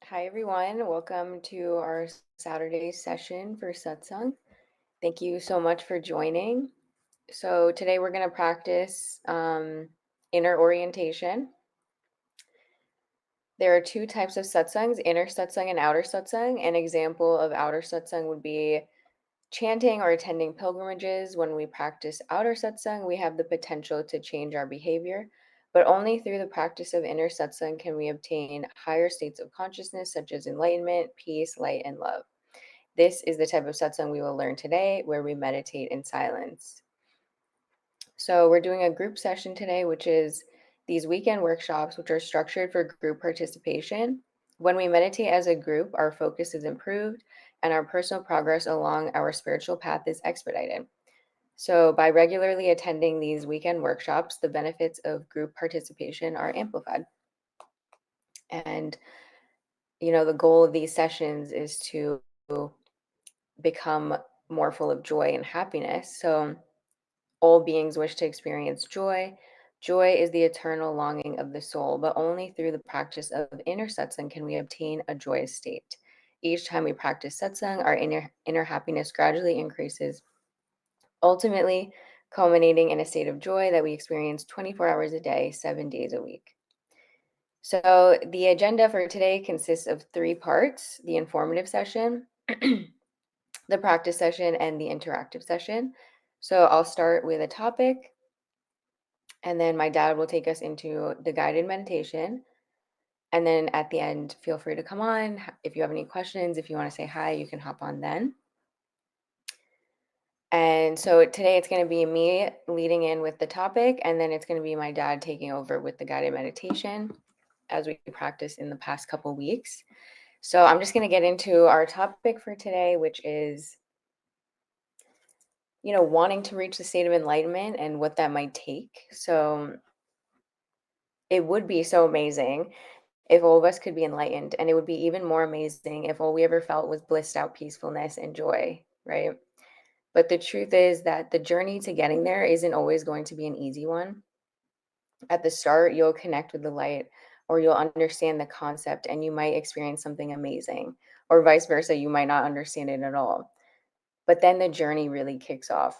Hi, everyone. Welcome to our Saturday session for Satsang. Thank you so much for joining. So, today we're going to practice inner orientation. There are two types of satsangs, inner satsang and outer satsang. An example of outer satsang would be chanting or attending pilgrimages. When we practice outer satsang, we have the potential to change our behavior, but only through the practice of inner satsang can we obtain higher states of consciousness, such as enlightenment, peace, light, and love. This is the type of satsang we will learn today, where we meditate in silence. So we're doing a group session today, which is these weekend workshops, which are structured for group participation. When we meditate as a group, our focus is improved and our personal progress along our spiritual path is expedited. So by regularly attending these weekend workshops, the benefits of group participation are amplified. And, the goal of these sessions is to become more full of joy and happiness. So all beings wish to experience joy. Joy is the eternal longing of the soul, but only through the practice of inner satsang can we obtain a joyous state. Each time we practice satsang, our inner happiness gradually increases, ultimately culminating in a state of joy that we experience 24 hours a day, 7 days a week. So the agenda for today consists of 3 parts: the informative session, the practice session, and the interactive session. So I'll start with a topic, and then my dad will take us into the guided meditation. And then at the end, feel free to come on. If you have any questions, if you want to say hi, you can hop on then. And so today it's going to be me leading in with the topic, and then it's going to be my dad taking over with the guided meditation as we practice in the past couple weeks. So I'm just going to get into our topic for today, which is, wanting to reach the state of enlightenment and what that might take. So it would be so amazing if all of us could be enlightened, and it would be even more amazing if all we ever felt was blissed out peacefulness and joy, right? But the truth is that the journey to getting there isn't always going to be an easy one. At the start, you'll connect with the light, or you'll understand the concept and you might experience something amazing, or vice versa, you might not understand it at all. But then the journey really kicks off.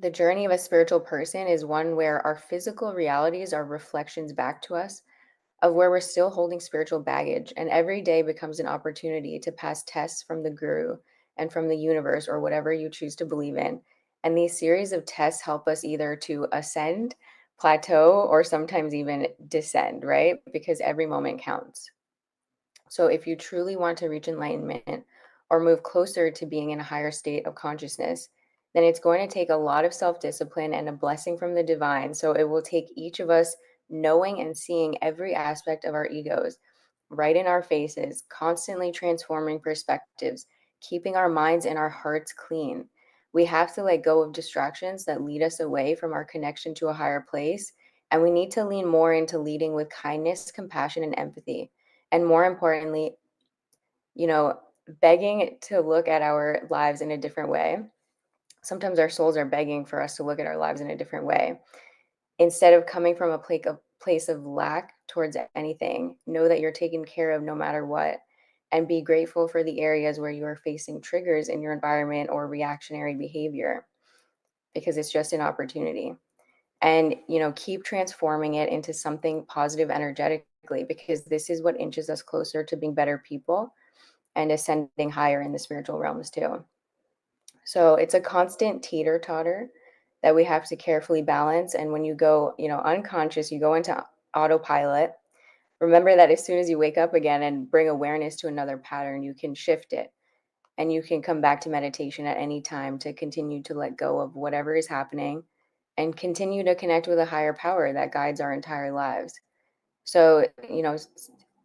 The journey of a spiritual person is one where our physical realities are reflections back to us of where we're still holding spiritual baggage, and every day becomes an opportunity to pass tests from the guru and from the universe, or whatever you choose to believe in. And these series of tests help us either to ascend, plateau, or sometimes even descend, right? Because every moment counts. So if you truly want to reach enlightenment or move closer to being in a higher state of consciousness, then it's going to take a lot of self-discipline and a blessing from the divine. So it will take each of us knowing and seeing every aspect of our egos right in our faces, constantly transforming perspectives, keeping our minds and our hearts clean. We have to let go of distractions that lead us away from our connection to a higher place. And we need to lean more into leading with kindness, compassion, and empathy. And more importantly, you know, begging to look at our lives in a different way. Sometimes our souls are begging for us to look at our lives in a different way. Instead of coming from a place of lack towards anything, know that you're taken care of no matter what, and be grateful for the areas where you are facing triggers in your environment or reactionary behavior, because it's just an opportunity. And, keep transforming it into something positive energetically, because this is what inches us closer to being better people and ascending higher in the spiritual realms too. So it's a constant teeter totter that we have to carefully balance. And when you go, unconscious, you go into autopilot. Remember that as soon as you wake up again and bring awareness to another pattern, you can shift it and you can come back to meditation at any time to continue to let go of whatever is happening and continue to connect with a higher power that guides our entire lives. So,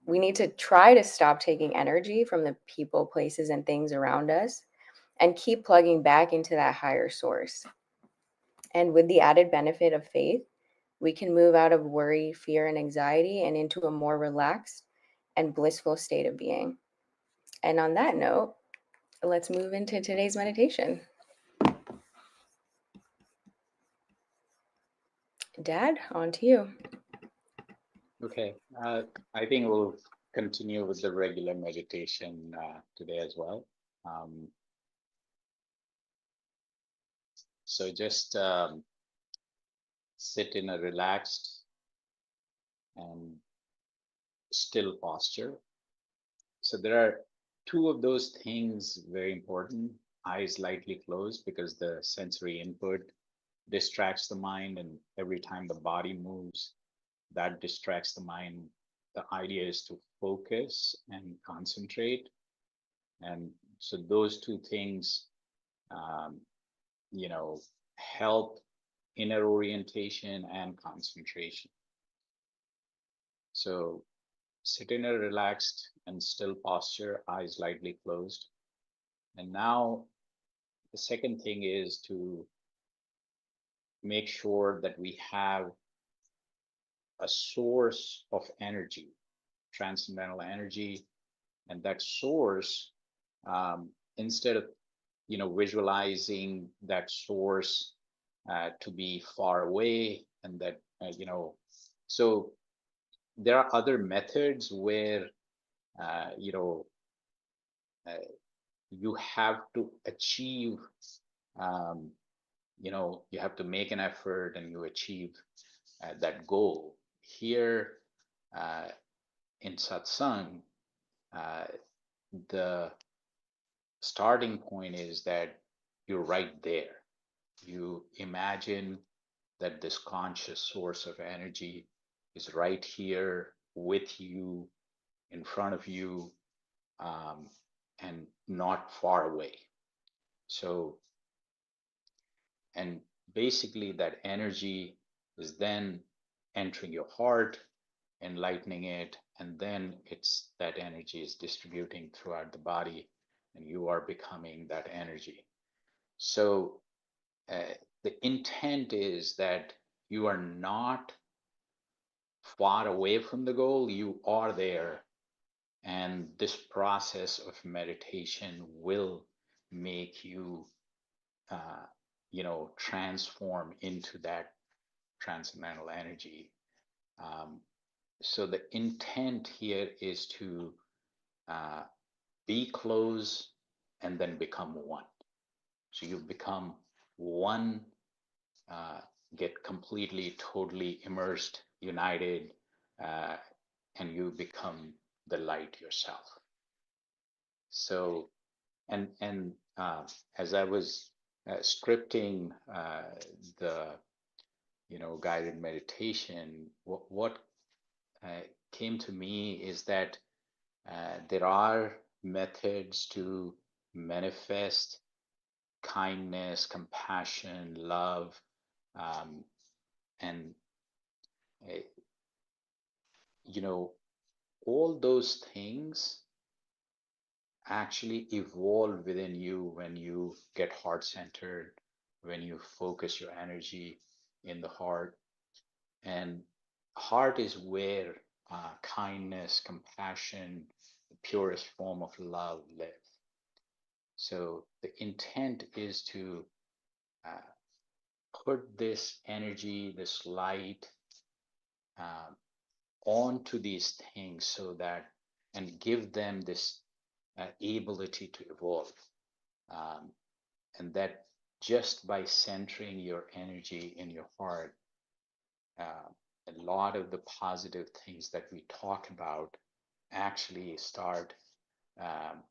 we need to try to stop taking energy from the people, places, and things around us and keep plugging back into that higher source. And with the added benefit of faith, we can move out of worry, fear, and anxiety and into a more relaxed and blissful state of being. And on that note, let's move into today's meditation. Dad, on to you. Okay, I think we'll continue with the regular meditation today as well. Um, so just sit in a relaxed and still posture. So there are two of those things very important. Eyes lightly closed because the sensory input distracts the mind, and every time the body moves, that distracts the mind. The idea is to focus and concentrate. And so those two things, um, help inner orientation and concentration. So sit in a relaxed and still posture, eyes lightly closed. And now the second thing is to make sure that we have a source of energy, transcendental energy, and that source, instead of visualizing that source to be far away, and that so there are other methods where uh, you know uh, you have to achieve, um, you have to make an effort and you achieve that goal. Here uh, in satsang, uh, the starting point is that you're right there. You imagine that this conscious source of energy is right here with you, in front of you, um, and not far away. So, and basically, that energy is then entering your heart, enlightening it, and then it's that energy is distributing throughout the body, and you are becoming that energy. So, uh, the intent is that you are not far away from the goal, you are there. And this process of meditation will make you, uh, transform into that transcendental energy. Um, so the intent here is to uh, be close and then become one. So you become one, uh, get completely, totally immersed, united, uh, and you become the light yourself. So, and as I was scripting the guided meditation, what came to me is that there are methods to manifest kindness, compassion, love, um, and uh, you know, all those things actually evolve within you when you get heart centered, when you focus your energy in the heart. And heart is where kindness, compassion, the purest form of love live. So the intent is to uh, put this energy, this light um, onto these things so that, and give them this ability to evolve. Um, and that just by centering your energy in your heart, uh, a lot of the positive things that we talk about actually start um,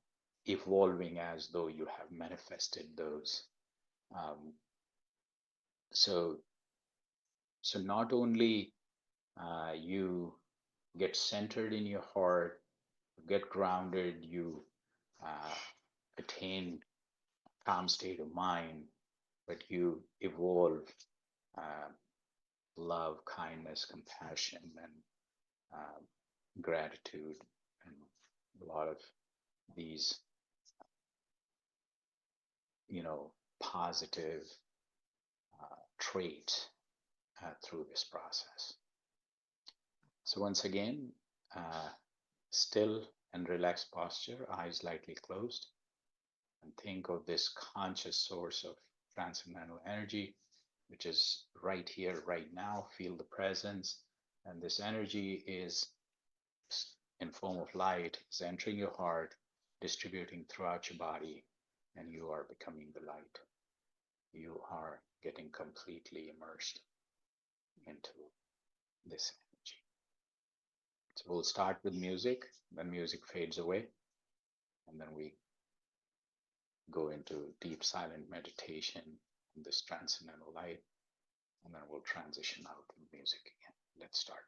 evolving as though you have manifested those. Um, so, so not only you get centered in your heart, get grounded, you uh, attain calm state of mind, but you evolve uh, love, kindness, compassion, and uh, gratitude, and a lot of these, positive traits through this process. So once again, uh, still and relaxed posture, eyes lightly closed, and think of this conscious source of transcendental energy, which is right here, right now. Feel the presence, and this energy is in form of light, is entering your heart, distributing throughout your body, and you are becoming the light. You are getting completely immersed into this energy. So we'll start with music, then music fades away, and then we go into deep silent meditation in this transcendental light, and then we'll transition out with music again. Let's start.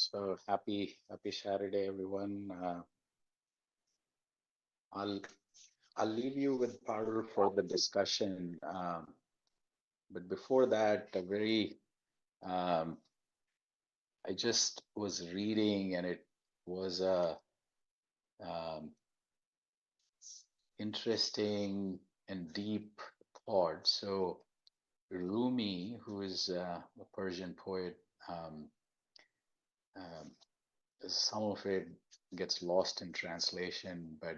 So happy Saturday, everyone. I'll I'll leave you with Parul for the discussion. But before that, um, I just was reading, and it was a um, interesting and deep thought. So Rumi, who is a Persian poet, um, um, some of it gets lost in translation, but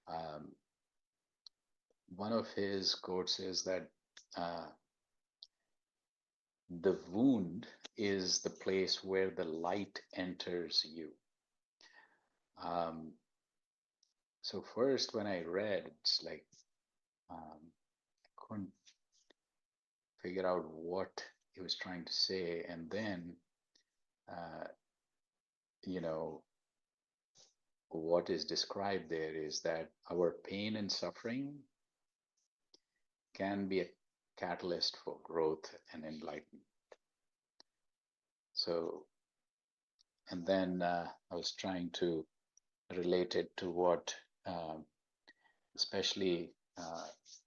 um, one of his quotes is that uh, the wound is the place where the light enters you. Um, so first, when I read, it's like I couldn't figure out what he was trying to say, and then uh, you know what is described there is that our pain and suffering can be a catalyst for growth and enlightenment. So, and then I was trying to relate it to what um, especially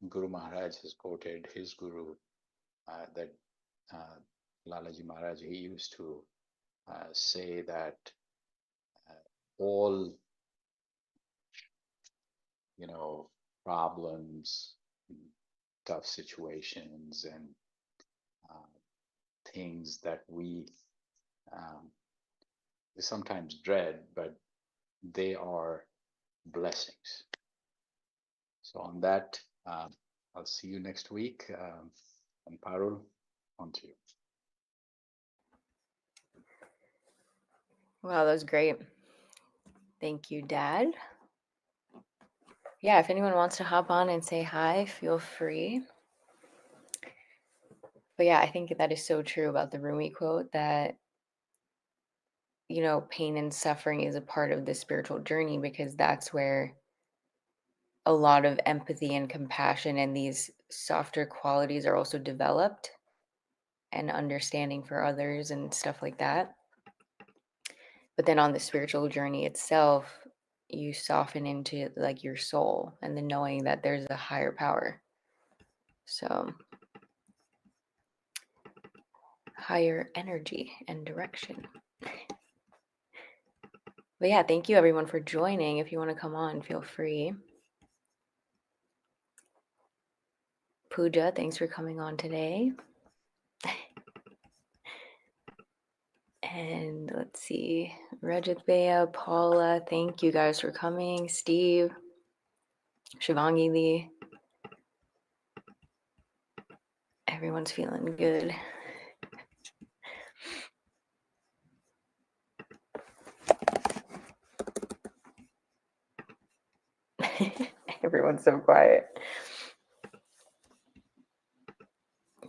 Guru Maharaj has quoted his guru that uh, Lalaji Maharaj, he used to say that all, you know, problems, tough situations, and uh, things that um, we sometimes dread, but they are blessings. So on that, I'll see you next week. And Parul, on to you. Wow, that was great. Thank you, Dad. Yeah, if anyone wants to hop on and say hi, feel free. But yeah, I think that is so true about the Rumi quote that, pain and suffering is a part of the spiritual journey because that's where a lot of empathy and compassion and these softer qualities are also developed and understanding for others and stuff like that. But then on the spiritual journey itself, you soften into like your soul and the knowing that there's a higher power. So, higher energy and direction. But yeah, thank you everyone for joining. If you want to come on, feel free. Pooja, thanks for coming on today. And let's see, Rajat Bea, Paula, thank you guys for coming. Steve, Shivangi Lee. Everyone's feeling good. Everyone's so quiet.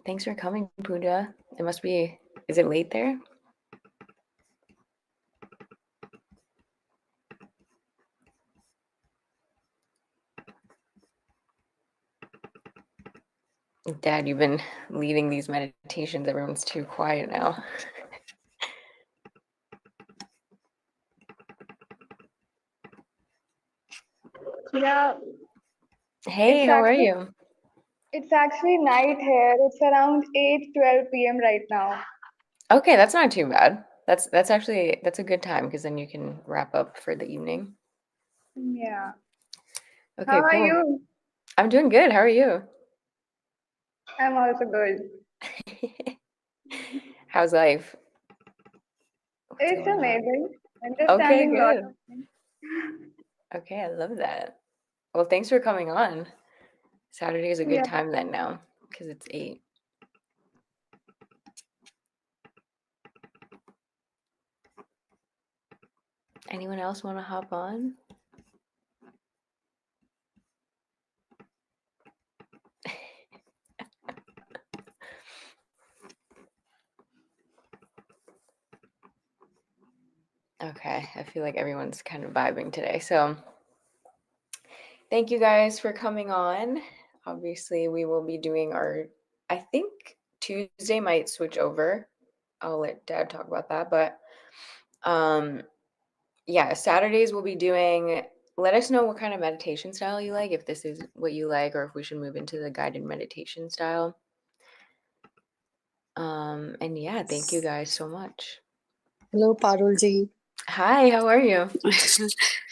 Thanks for coming, Pooja. It must be, is it late there? Dad, you've been leading these meditations. Everyone's too quiet now. Yeah, Hey, it's how are actually you? it's actually night here. It's around 8:12 p.m. right now. Okay, that's not too bad. That's actually that's a good time because then you can wrap up for the evening. Yeah. Okay, How are cool. you? I'm doing good. How are you? I'm also good. How's life? What's It's going on? amazing. Okay, Understanding lot good. of things. Okay, I love that. Well, thanks for coming on. Saturday is a good Yeah. time then now because it's 8. Anyone else want to hop on? Okay, I feel like everyone's kind of vibing today. So, thank you guys for coming on. Obviously, we will be doing I think Tuesday might switch over I'll let Dad talk about that. But yeah, Saturdays we'll be doing. Let us know what kind of meditation style you like, if this is what you like, or if we should move into the guided meditation style. And yeah, thank you guys so much. Hello, Parul ji. Hi, how are you?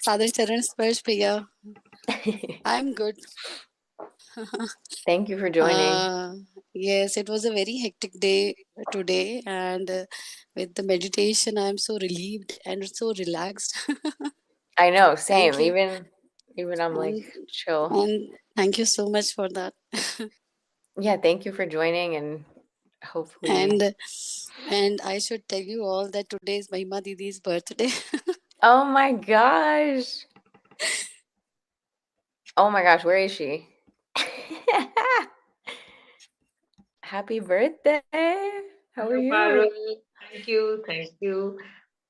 Sadar Charan Sparsh Priya. I'm good. Thank you for joining. Yes, it was a very hectic day today, and with the meditation, I'm so relieved and so relaxed. I know, same. Thank you, Even I'm like and chill. thank you so much for that. Yeah, thank you for joining, and hopefully. And I should tell you all that today is Mahima Didi's birthday. Oh my gosh. Oh my gosh, where is she? Happy birthday. How are Hello, you? Parul. Thank you. Thank you.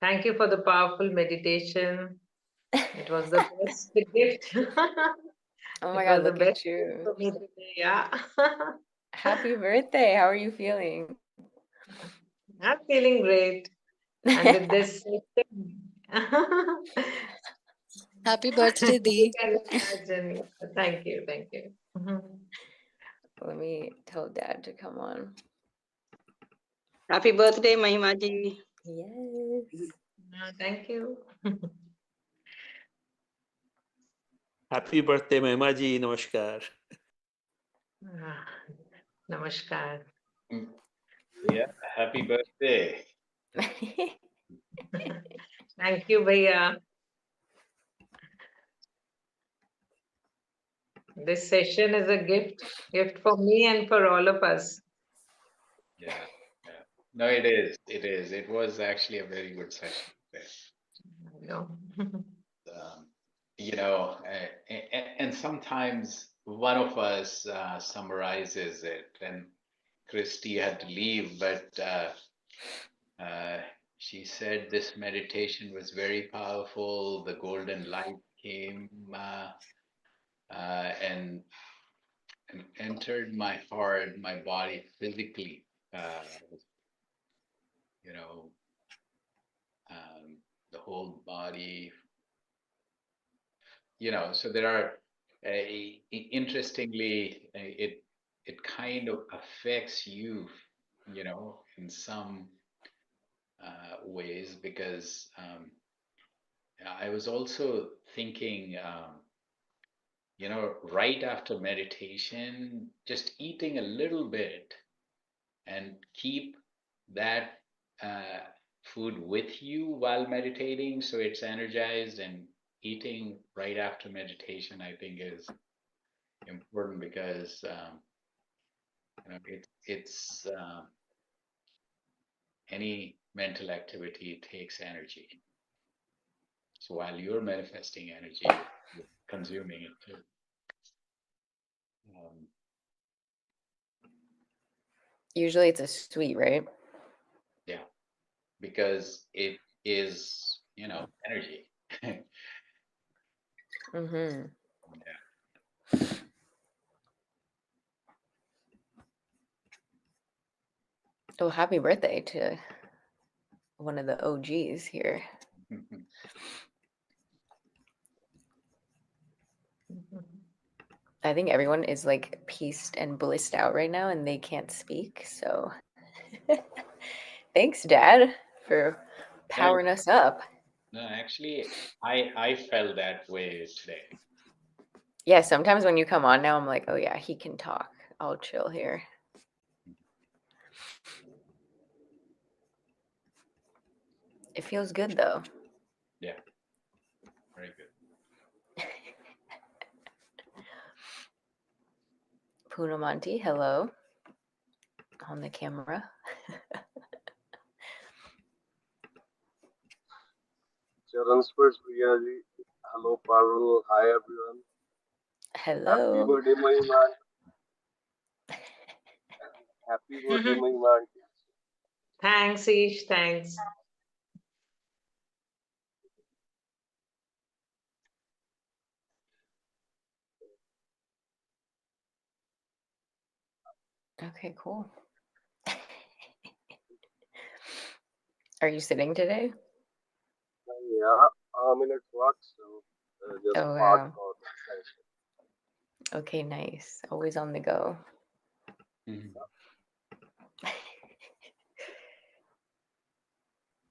Thank you for the powerful meditation. It was the best gift. Oh my It God, was the look best at gift you. for me today. Yeah. Happy birthday. How are you feeling? I'm feeling great. And with this session, Happy birthday, you Dee. can imagine. Thank you. Thank you. Let me tell Dad to come on. Happy birthday, Mahima ji. Yes. Thank you. Happy birthday, Mahima ji. Namaskar. Namaskar. Yeah, happy birthday. Thank you, Bhaiya. This session is a gift for me and for all of us. Yeah, yeah. No, it is. It is. It was actually a very good session today. No. Um, and sometimes one of us summarizes it, and Christy had to leave, but she said this meditation was very powerful. The golden light came and entered my heart, my body physically. Uh, you know, the whole body. So there are, interestingly, it kind of affects you, in some ways, because I was also thinking, right after meditation, just eating a little bit and keep that food with you while meditating, so it's energized, and eating right after meditation, I think, is important, because it's any mental activity takes energy. So while you're manifesting energy, you're consuming it too. Um, Usually it's a sweet, right? yeah, because it is, energy. Mm-hmm. Yeah. Oh, happy birthday to one of the OGs here. I think everyone is like pieced and blissed out right now and they can't speak. So thanks, Dad, for powering us up. No, actually, I felt that way today. Yeah, sometimes when you come on now, I'm like, oh yeah, he can talk. I'll chill here. It feels good though. Yeah, very good. Punamanti, hello. On the camera. Charan Spurs Priya ji. Hello Parul. Hi everyone. Happy Hello. birthday, Mahima. Happy birthday, Mahima. Thanks, Ish. Thanks. Okay, cool. Are you sitting today? Yeah, I'm in a truck, so just Oh, parked wow. for the session. Okay, nice. Always on the go. Mhm.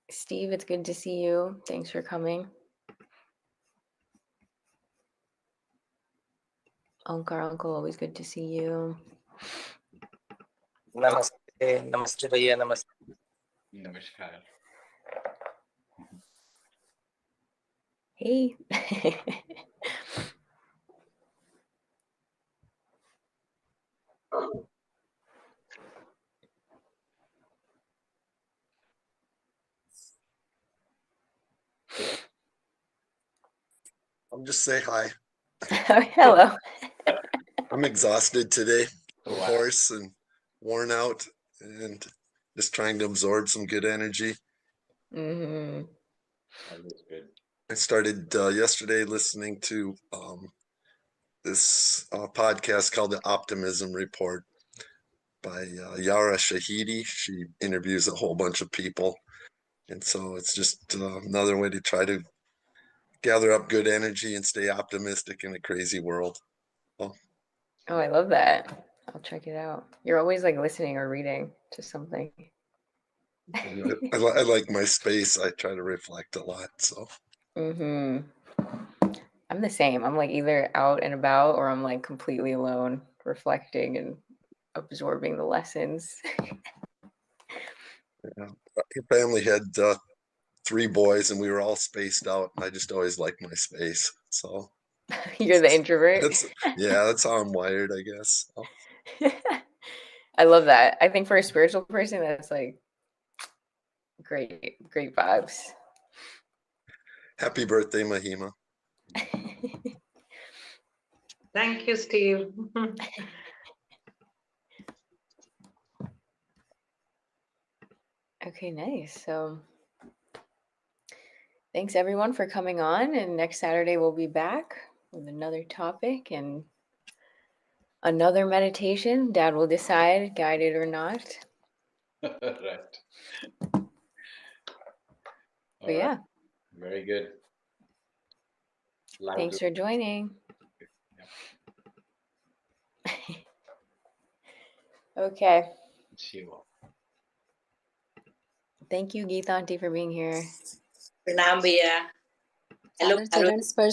Steve, it's good to see you. Thanks for coming. Uncle, always good to see you. Namaste, namaste, bhaiya, namaste. Namaskar. Hey. I'll just say hi. Hello. I'm exhausted today, Wow. hoarse and worn out, and just trying to absorb some good energy. Mm-hmm. Always good. I started yesterday listening to this podcast called The Optimism Report by Yara Shahidi. She interviews a whole bunch of people. And so it's just another way to try to gather up good energy and stay optimistic in a crazy world. Oh, I love that. I'll check it out. You're always like listening or reading to something. I like my space. I try to reflect a lot. So. Mm-hmm. I'm the same. I'm like either out and about or I'm like completely alone, reflecting and absorbing the lessons. Yeah. Her family had 3 boys, and we were all spaced out, and I just always liked my space. So You're the introvert. that's how I'm wired, I guess. So. I love that. I think for a spiritual person, that's like great vibes. Happy birthday, Mahima. Thank you, Steve. Okay, nice. So thanks everyone for coming on. And next Saturday we'll be back with another topic and another meditation. Dad will decide, guided or not. Right. But yeah. Very good. Thanks for joining. Yeah. Okay. See you all. Thank you, Geeta Auntie, for being here. Pranam, bhaiya. Hello, Charan Sparsh